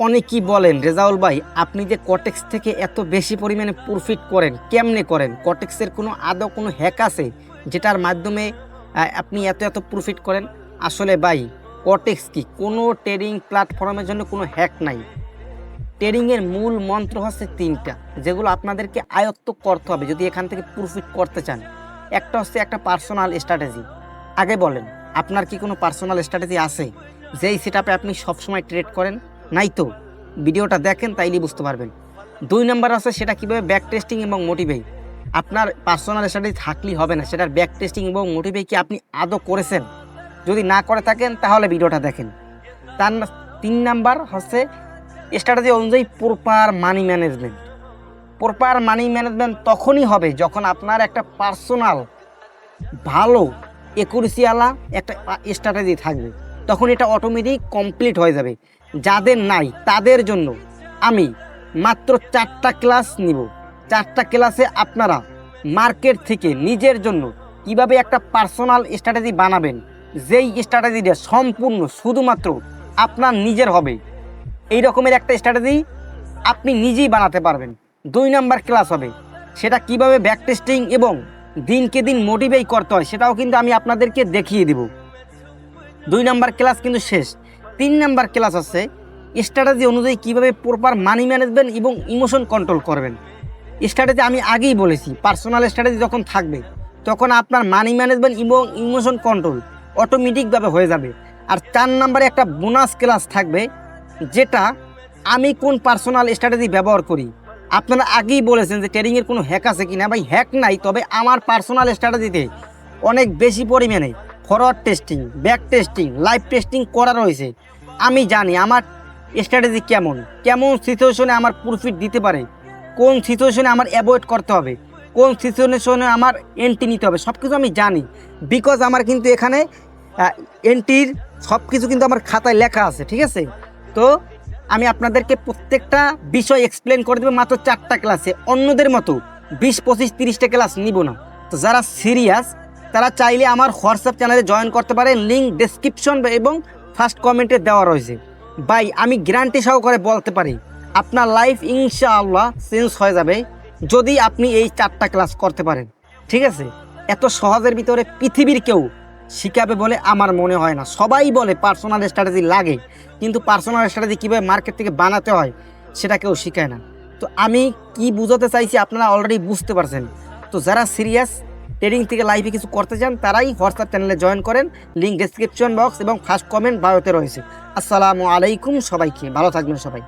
অনেকেই বলেন রেজাউল ভাই, আপনি যে কটেক্স থেকে এত বেশি পরিমাণে প্রফিট করেন, কেমনে করেন? কটেক্সের কোনো আদৌ কোনো হ্যাক আছে যেটার মাধ্যমে আপনি এত এত প্রফিট করেন? আসলে ভাই, কটেক্স কি কোনো ট্রেডিং প্ল্যাটফর্মের জন্য কোনো হ্যাক নাই। ট্রেডিংয়ের মূল মন্ত্র হচ্ছে তিনটা, যেগুলো আপনাদেরকে আয়ত্ত করতে হবে যদি এখান থেকে প্রফিট করতে চান। একটা হচ্ছে একটা পার্সোনাল স্ট্র্যাটেজি। আগে বলেন, আপনার কি কোনো পার্সোনাল স্ট্র্যাটেজি আছে যেই সেটআপে আপনি সবসময় ট্রেড করেন? নাই তো ভিডিওটা দেখেন, তাইলেই বুঝতে পারবেন। 2 নাম্বার আছে, সেটা কীভাবে ব্যাক টেস্টিং এবং মোটিভেই। আপনার পার্সোনাল স্ট্র্যাটেজি থাকলেই হবে না, সেটার ব্যাক টেস্টিং এবং মোটিভেই কি আপনি আদৌ করেছেন? যদি না করে থাকেন তাহলে ভিডিওটা দেখেন। তার 3 নাম্বার হচ্ছে স্ট্র্যাটেজি অনুযায়ী proper money management. Proper money management তখনই হবে যখন আপনার একটা পার্সোনাল ভালো একুরেসিওয়ালা একটা স্ট্র্যাটেজি থাকবে, তখন এটা অটোমেটিক কমপ্লিট হয়ে যাবে। যাদের নাই তাদের জন্য আমি মাত্র 4টা ক্লাস নিব। 4টা ক্লাসে আপনারা মার্কেট থেকে নিজের জন্য কিভাবে একটা পার্সোনাল স্ট্র্যাটেজি বানাবেন, যেই স্ট্র্যাটেজিটা সম্পূর্ণ শুধুমাত্র আপনার নিজের হবে, এই রকমের একটা স্ট্র্যাটেজি আপনি নিজেই বানাতে পারবেন। 2 নাম্বার ক্লাস হবে, সেটা কিভাবে ব্যাক টেস্টিং এবং দিনকে দিন মোটিভেট করতে হয় সেটাও কিন্তু আমি আপনাদেরকে দেখিয়ে দেব। 2 নাম্বার ক্লাস কিন্তু শেষ। 3 নাম্বার ক্লাস আছে স্ট্র্যাটেজি অনুযায়ী কিভাবে প্রপার মানি ম্যানেজমেন্ট এবং ইমোশন কন্ট্রোল করবেন। স্ট্র্যাটেজি আমি আগেই বলেছি, পার্সোনাল স্ট্র্যাটেজি যখন থাকবে তখন আপনার মানি ম্যানেজমেন্ট এবং ইমোশন কন্ট্রোল অটোমেটিকভাবে হয়ে যাবে। আর 4 নাম্বারে একটা বোনাস ক্লাস থাকবে, যেটা আমি কোন পার্সোনাল স্ট্র্যাটেজি ব্যবহার করি। আপনারা আগেই বলেছেন যে ট্রেডিংয়ের কোনো হ্যাক আছে কিনা। ভাই, হ্যাক নাই, তবে আমার পার্সোনাল স্ট্র্যাটেজিতে অনেক বেশি পরিমাণে forward testing, back testing, live testing করা রয়েছে। আমি জানি আমার স্ট্র্যাটেজি কেমন কেমন সিচুয়েশনে আমার প্রফিট দিতে পারে, কোন সিচুয়েশনে আমার অ্যাভয়েড করতে হবে, কোন সিচুয়েশনে আমার এন্ট্রি নিতে হবে, সব কিছু আমি জানি। বিকজ আমার কিন্তু এখানে এন্ট্রির সব কিছু কিন্তু আমার খাতায় লেখা আছে, ঠিক আছে? তো আমি আপনাদেরকে প্রত্যেকটা বিষয় এক্সপ্লেন করে দেবো মাত্র 4টা ক্লাসে। অন্যদের মতো 20, 25, 30টা ক্লাস নিব না। তো যারা সিরিয়াস তারা চাইলে আমার হোয়াটসঅ্যাপ চ্যানেলে জয়েন করতে পারে, লিঙ্ক ডেসক্রিপশন এবং ফার্স্ট কমেন্টে দেওয়া রয়েছে। ভাই, আমি গ্যারান্টি সহকারে বলতে পারি আপনার লাইফ ইনশাআল্লাহ চেঞ্জ হয়ে যাবে যদি আপনি এই 4টা ক্লাস করতে পারেন, ঠিক আছে? এত সহজের ভিতরে পৃথিবীর কেউ শিখাবে বলে আমার মনে হয় না। সবাই বলে পার্সোনাল স্ট্র্যাটেজি লাগে, কিন্তু পার্সোনাল স্ট্র্যাটেজি কীভাবে মার্কেট থেকে বানাতে হয় সেটা কেউ শেখায় না। তো আমি কি বুঝাতে চাইছি আপনারা অলরেডি বুঝতে পারছেন। তো যারা সিরিয়াস ট্রেডিং থেকে লাইফে কিছু করতে চান তারাই হোয়াটসঅ্যাপ চ্যানেলে জয়েন করেন, লিঙ্ক ডেসক্রিপশন বক্স এবং ফার্স্ট কমেন্ট বায়োতে রয়েছে। আসসালামু আলাইকুম, সবাইকে ভালো থাকবেন সবাই।